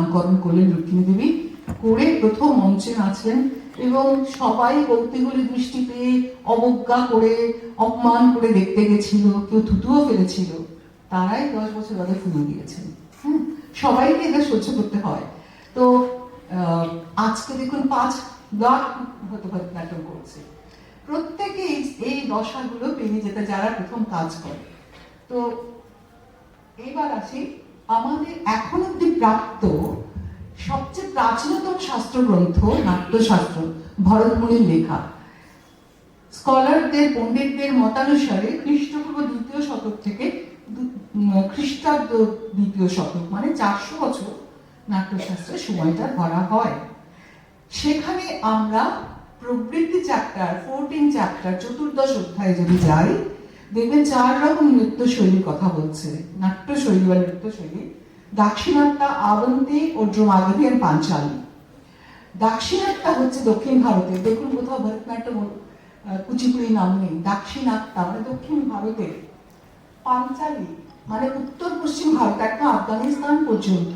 নামকরণ করলেন রুক্মিণী দেবী, করে প্রথম মঞ্চে নাচলেন এবং সবাই কৌতূহলী দৃষ্টি পেয়ে অবজ্ঞা করে অপমান করে দেখতে গেছিল, কেউ থুতুও ফেলেছিল। তারাই 10 বছর আগে ফুলে গিয়েছেন। হ্যাঁ, সবাইকে এটা সহ্য করতে হয়। তো আজকে দেখুন 5 লাখ হয়তো ভরতনাট্যম করছে, প্রত্যেকে এই দশাগুলো পেরিয়ে যেতে যারা প্রথম কাজ করে। তো এবার আসি আমাদের এখন অব্দি প্রাপ্ত সবচেয়ে প্রাচীনতম শাস্ত্রগ্রন্থ নাট্যশাস্ত্র, ভরতমুনির লেখা। স্কলারদের পণ্ডিতদের মতানুসারে খ্রিস্টপূর্ব 2য় শতক থেকে খ্রিস্টাব্দ 2য় শতক, মানে 400 বছর নাট্যশাস্ত্রের সময়টা ধরা হয়। সেখানে আমরা প্রবৃত্তি চ্যাপ্টার 14 চ্যাপ্টার 14 অধ্যায়ে যদি যাই, দেখবেন 4 রকম নৃত্যশৈলীর কথা বলছে। নাট্যশৈলী বা নৃত্যশৈলী: দাক্ষিণাত্যা, আবন্তি, ওড্রমাগধী আর পাঞ্চালী। দাক্ষিণাত্যা হচ্ছে দক্ষিণ ভারতে, দেখুন কোথাও ভরতনাট্যম কুচিপুড়ি নাম নেই। দাক্ষিণাত্যা মানে দক্ষিণ ভারতে, পাঞ্চালী মানে উত্তর পশ্চিম ভারত, একদম আফগানিস্তান পর্যন্ত,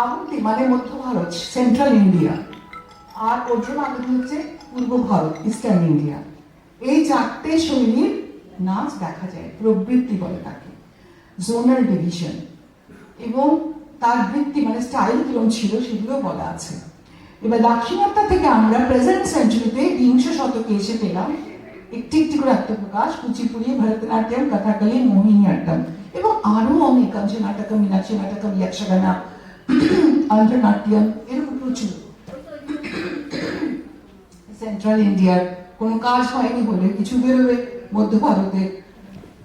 আবন্তি মানে মধ্য ভারত, সেন্ট্রাল ইন্ডিয়া, আর ওড্রমাগধী হচ্ছে পূর্ব ভারত, ইস্টার্ন ইন্ডিয়া। এই 4টে শৈলীর নাচ দেখা যায়, প্রবৃত্তি বলে তাকে, জোনাল ডিভিশন। এবং তার বৃত্তি মানে স্টাইল কিরম ছিল সেগুলো বলা আছে। এবার দাক্ষিণাত্যা থেকে আমরা প্রেজেন্ট সেঞ্চুরিতে 20 শতকে এসে পেলাম একটি একটি করে আত্মপ্রকাশ: কুচিপুড়ি, ভরতনাট্যম, কথাকলি, মোহিনীঅট্টম এবং আরো অনেক, কাঞ্চি নাটকম, মীনাক্ষী নাটকম, যক্ষগানা, আন্ধ্রনাট্যম, এরকম প্রচুর। সেন্ট্রাল ইন্ডিয়ার কোনো কাজ হয়নি হলে কিছু বেরোবে, মধ্য ভারতে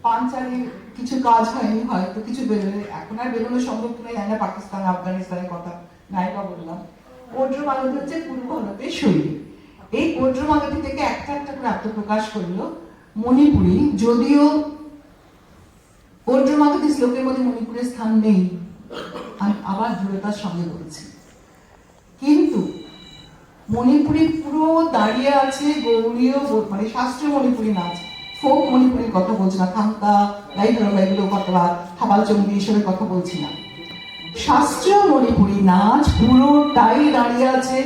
পাঞ্চালীর কিছু কাজ হয়নি হয়তো কিছু বেরোবে, এখন আর বেরোনো সম্ভব কিনা জানি না, পাকিস্তান আফগানিস্তানের কথা নাইবা বললাম। ওড্রমাগধী হচ্ছে পূর্ব ভারতের শৈলী। এই ওড্রমাগধী থেকে একটা একটা করে আত্মপ্রকাশ করলো মণিপুরী, যদিও ওড্রমাগধী শ্লোকের মধ্যে মণিপুরের স্থান নেই, আমি আবার দৃঢ়তার সঙ্গে বলছি, কিন্তু মণিপুরি পুরো দাঁড়িয়ে আছে গৌড়ীয় মানে শাস্ত্রীয় মণিপুরি নাচ, ফোক মণিপুরের কথা বলছি না, থাংতা, লাইধরবা, এগুলো কথা, থাবাল চন্ডী এসবের কথা বলছি না। শাস্ত্রীয় মণিপুরি নাচ পুরোটাই দাঁড়িয়ে আছে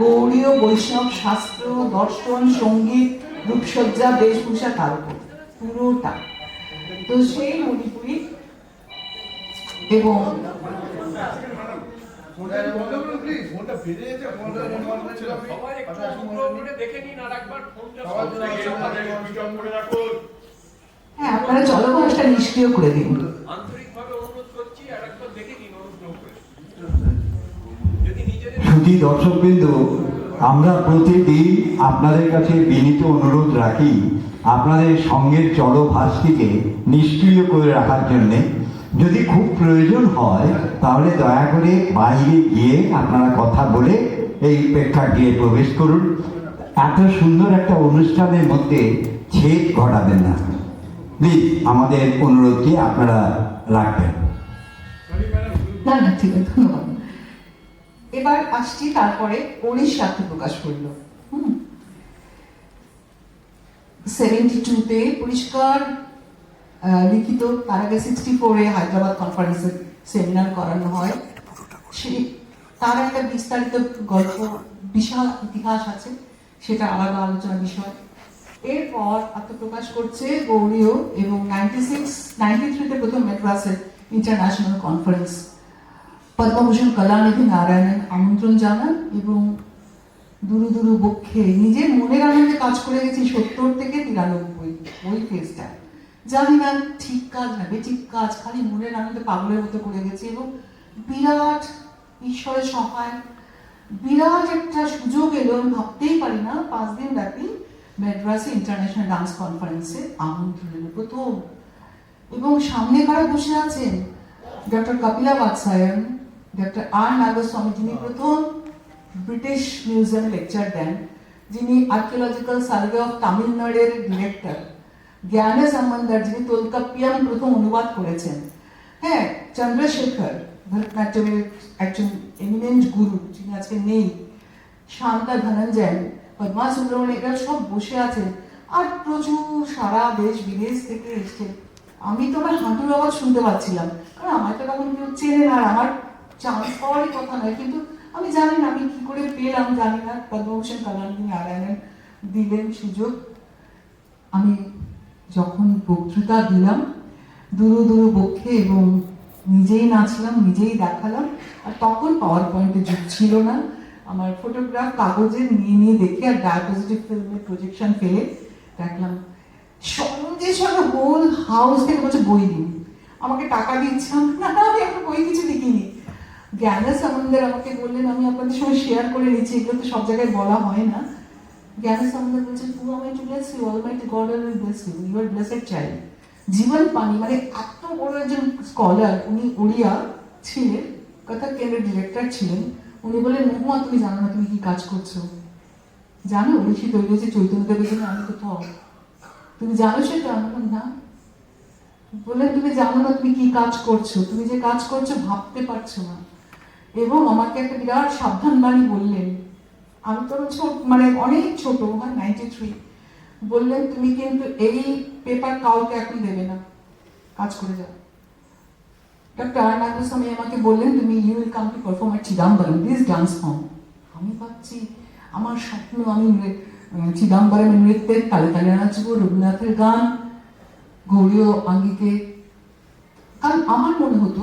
গৌড়ীয় বৈষ্ণব শাস্ত্র, দর্শন, সঙ্গীত, রূপসজ্জা, বেশভূষা, তার উপর পুরোটা। তো সেই মণিপুরি এবং হ্যাঁ, আপনারা জলভাষটা নিষ্ক্রিয় করে দিন। শুধু দর্শকবৃন্দ, আমরা প্রতিদিন আপনাদের কাছে বিনীত অনুরোধ রাখি আপনাদের সঙ্গের চলভাষটিকে নিষ্ক্রিয় করে রাখার জন্যে। যদি খুব প্রয়োজন হয় তাহলে দয়া করে বাইরে গিয়ে আপনারা কথা বলে এই প্রেক্ষাগৃহে প্রবেশ করুন। এত সুন্দর একটা অনুষ্ঠানের মধ্যে ছেদ ঘটাবেন না, প্লিজ আমাদের অনুরোধকে আপনারা রাখবেন। না না, ঠিক আছে, ধন্যবাদ। এবার আসছি তারপরে ওড়িশা প্রকাশ করল 72-তে পরিষ্কার লিখিত, তার আগে 64-এ হায়দ্রাবাদ কনফারেন্সের সেমিনার করানো হয়। সেই তার একটা বিস্তারিত গল্প, বিশাল ইতিহাস আছে, সেটা আলাদা আলোচনার বিষয়। এরপর আত্মপ্রকাশ করছে গৌড়ীয় এবং 93-তে প্রথম ম্যাড্রাসের ইন্টারন্যাশনাল কনফারেন্স। পদ্মভূষণ কলানিধি নারায়ণন আমন্ত্রণ জানান এবং দুরু দুরু বক্ষে নিজের মনের আনন্দে কাজ করে গেছি 70 থেকে 93, ওই ফেজটা। জানি না ঠিক কাজ না বেঠিক কাজ, খালি মনের আনন্দে পাগলের মতো করে গেছি এবং বিরাট ঈশ্বরের সহায় বিরাট একটা সুযোগ এলো, ভাবতেই পারি না। 5 দিন ব্যাপী ম্যাড্রাসে ইন্টারন্যাশনাল ডান্স কনফারেন্সে আমন্ত্রণ এলো প্রথম, এবং সামনে কারা বসে আছেন? ডক্টর কপিলা বাৎসায়ন, ডক্টর আর নাগস্বামী, যিনি প্রথম ব্রিটিশ মিউজিয়ামে লেকচার দেন, যিনি আর্কিওলজিক্যাল সার্ভে অফ তামিলনাড়ুর ডিরেক্টর, জ্ঞানে সম্বন্ধর, যিনি তোলকাপ্পিয়াম প্রথম অনুবাদ করেছেন, হ্যাঁ, চন্দ্রশেখর, ভরতনাট্যমের একজন এমিনেন্ট গুরু, যিনি আজকে নেই, শান্তা ধনঞ্জয়, পদ্মা সুব্রমণিয়াম, এরা সব বসে আছেন। আর প্রচুর সারা দেশ বিদেশ থেকে এসছে। আমি তো আমার হাঁটুর আওয়াজ শুনতে পাচ্ছিলাম, কারণ আমার তো তখন কেউ চেনে না, আর আমার চান্স পাওয়ারই কথা নয়, কিন্তু আমি জানি না আমি কি করে পেলাম জানি না, পদ্মভূষণ কল্যাণী নারায়ণন দিলেন সুযোগ। আমি যখন বক্তৃতা দিলাম দুরু দুরু বক্ষে এবং নিজেই নাচলাম, নিজেই দেখালাম, আর তখন পাওয়ার পয়েন্টে যুগ ছিল না। আমার ফটোগ্রাফ কাগজে নিয়ে নিয়ে দেখে আর ডায়াপোজিটিভ ফিল্মের প্রজেকশন ফেলে দেখলাম সঙ্গে সঙ্গে হোল হাউস থেকে বলছে বই দিন, আমাকে টাকা দিচ্ছিলাম না, আমি এখন বই কিছু লিখিনি। জ্ঞানা সমন্দর আমাকে বললেন, আমি আপনাদের সঙ্গে শেয়ার করে নিচ্ছি, এগুলো তো সব জায়গায় বলা হয় না। জ্ঞানা সমন্দর বলছেন, who am I to bless you? Almighty God will bless you. You are blessed child. জীবন পানি, মানে এত বড় একজন স্কলার, উনি ওড়িয়া ছিলেন, কথা কেন্দ্রের ডিরেক্টর ছিলেন। উনি বললেন, মহুয়া তুমি জানো না তুমি কি কাজ করছো, জানো ঋষি তৈরি হয়েছে চৈতন্যদেবের জন্য, আমি তো থর, তুমি জানো সেটা? আমি বললাম না। বললেন তুমি জানো না তুমি কি কাজ করছো, তুমি যে কাজ করছো ভাবতে পারছো না। এবং আমাকে একটা বিরাট সাবধান বাণী বললেন, আমি তো ছোট, মানে অনেক ছোট, 93, বললেন তুমি কিন্তু এই পেপার কাউকে এখন দেবে না, কাজ করে যাও। ডক্টর আর্নাগো স্বামী আমাকে বললেন, তুমি you will come to perform at Chidambaram, this dance form. আমি ভাবছি আমার স্বপ্ন, আমি চিদাম্বরমে নৃত্যের তালে তালে নাচবো, রবীন্দ্রনাথের গান, গৌরীয় আঙ্গিকে। কারণ আমার মনে হতো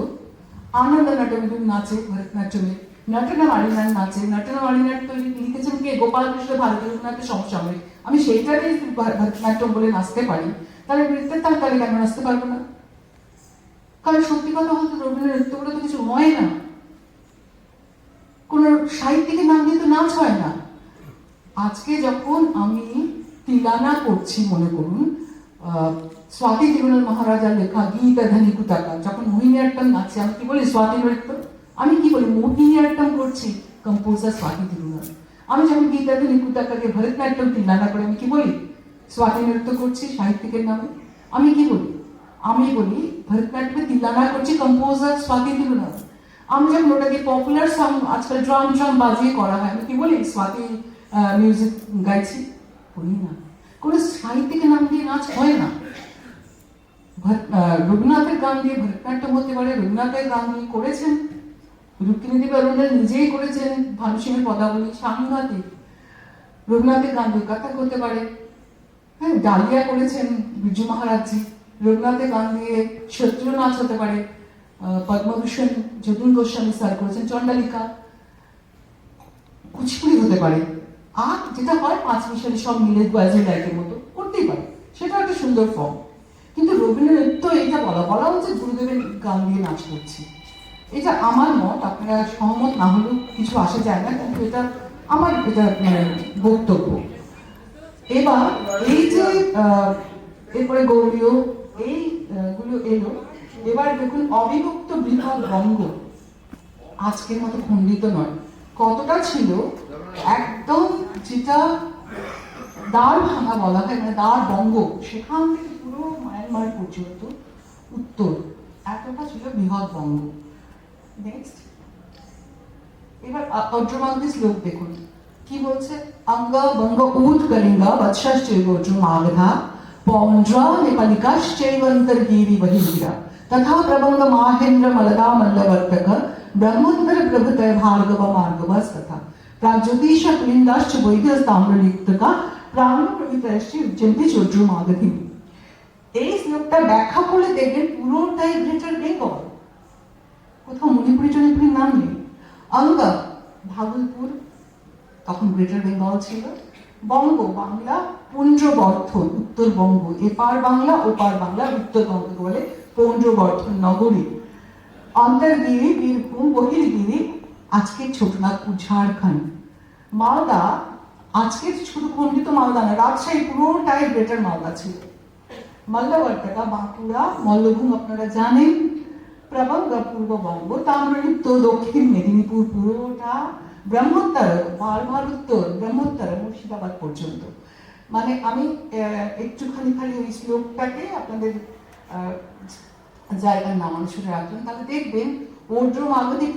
আনন্দ নাট্যম নাচে, ভরতনাট্যমে নটনা মালিনার নাচে, নটনা মালিনার তো লিখেছেন কে, গোপাল কৃষ্ণ ভারতীয় রবীন্দ্রনাথের সমসাময়িক, আমি সেইটাকে ভরতনাট্যম বলে নাচতে পারি, তাহলে নৃত্যের তালে তালে কেন নাচতে পারবো না? কারণ সত্যি কথা বলতে রবীন্দ্র নৃত্য বলে তো কিছু হয় না, কোন সাহিত্যিকের নাম দিয়ে তো নাচ হয় না। আজকে যখন আমি তিলানা করছি, মনে করুন স্বাতি তিরুনাল মহারাজার লেখা গীতা ধানি কুতাকা, যখন মোহিনীঅট্টম নাচছে আমি কি বলি স্বাতি নৃত্য, আমি কি বলি মোহিনীঅট্টম করছি, কম্পোজার স্বাতি তিরুনাল। আমি যখন গীতা ধানি কুতাকাকে ভরতনাট্যম তিলানা করে আমি কি বলি স্বাতি নৃত্য করছি সাহিত্যিকের নামে, আমি কি বলি? আমি বলি ভরতনাট্যমে তিলানা করছি কম্পোজার স্বাতি তিরুনাল। আমি যখন ওটাকে পপুলার সং আজকাল ড্রাম ড্রাম বাজিয়ে করা হয় আমি কি বলি স্বাতি মিউজিক গাইছি, বলি না। কোন সাহিত্যিকের নাম দিয়ে নাচ হয় না। রবীন্দ্রনাথের গান দিয়ে ভরতনাট্যম হতে পারে, রবীন্দ্রনাথের গান দিয়ে করেছেন, রুক্মিণীদেবী অরুণাচল নিজেই করেছেন ভানু সিংহের পদাবলী, সাংঘাতিক। রবীন্দ্রনাথের গান দিয়ে কথা করতে পারে, হ্যাঁ, ডালিয়া করেছেন বিরজু মহারাজজি, রবীন্দ্রনাথের গান দিয়ে শত্রু নাচ হতে পারে, পদ্মভূষণ যতীন গোস্বামী স্যার করেছেন চণ্ডালিকা, কুচিপুড়ি হতে পারে, আর যেটা হয় পাঁচ মিশালি সব মিলে বয়েজের লাইটের মতো করতেই পারে, সেটা একটা সুন্দর ফর্ম। কিন্তু রবীন্দ্র নৃত্য এটা বলা হচ্ছে গুরুদেবের গান দিয়ে নাচ করছি, এটা আমার মত, আপনারা সহমত না হলেও কিছু আসে যায় না, কিন্তু এটা আমার এটা মানে বক্তব্য। এবার এই যে এরপরে গৌরীয় এইগুলো এলো, এবার দেখুন অবিভক্ত বৃহৎ বঙ্গ আজকের মতো খণ্ডিত নয়, কতটা ছিল একদম, যেটা দ্বার ভাঙা বলা হয়, মানে দ্বার বঙ্গ, সেখান থেকে পুরো মায়ানমার পর্যন্ত উত্তর, এতটা ছিল বৃহৎ বঙ্গ। নেক্সট, এবার অর্জমান্তি শ্লোক দেখুন কি বলছে, অঙ্গ বঙ্গ উৎ কলিঙ্গা বৎসশ্চৈব অর্জুমাগধা পৌন্ড্রা নেপালিকাশ্চৈবন্তর্গিরি বহির্গিরা তথা প্রবঙ্গ মাহেন্দ্র মলদা মল্লবর্তক ব্রহ্মোত্তর প্রভৃতয় ভার্গব মার্গবস তথা প্রাগজ্যোতিষ কুলিন্দাশ্চ বৈদ্যস্তাম্রলিপ্তকা প্রাণ প্রভৃতয়শ্চ উজ্জন্তি চোদ্রমাগধি। এই শ্লোকটা ব্যাখ্যা করে দেখবেন পুরোটাই গ্রেটার বেঙ্গল, কোথাও মণিপুরি টনিপুরির নাম নেই। অঙ্গ ভাগলপুর, তখন গ্রেটার বেঙ্গল ছিল। বঙ্গ বাংলা, পুঞ্জবর্ধন উত্তরবঙ্গ, এপার বাংলা ওপার বাংলা উত্তরবঙ্গ বলে পুঞ্জবর্ধন নগরী। অন্তর্গিরি বীরভূম, বহির্গিরি আজকের ছোটনাগপুর ঝাড়খণ্ড। মালদা আজকের শুধু খণ্ডিত মালদা না, রাজশাহী পুরোটাই গ্রেটার মালদা ছিল। মল্লবর্তকা বাঁকুড়া, মল্লভূম আপনারা জানেন, প্রবঙ্গ পূর্ববঙ্গ, তাম্রলিপ্ত দক্ষিণ মেদিনীপুর পুরোটা, ব্রহ্মোত্তর ভার উত্তর, ব্রহ্মোত্তর মুর্শিদাবাদ পর্যন্ত। মানে আমি একটুখানি খালি ওই শ্লোকটাকে আপনাদের জায়গার নামানুসারে রাখলাম, তাহলে দেখবেন ওর্ধ্ব মাগধী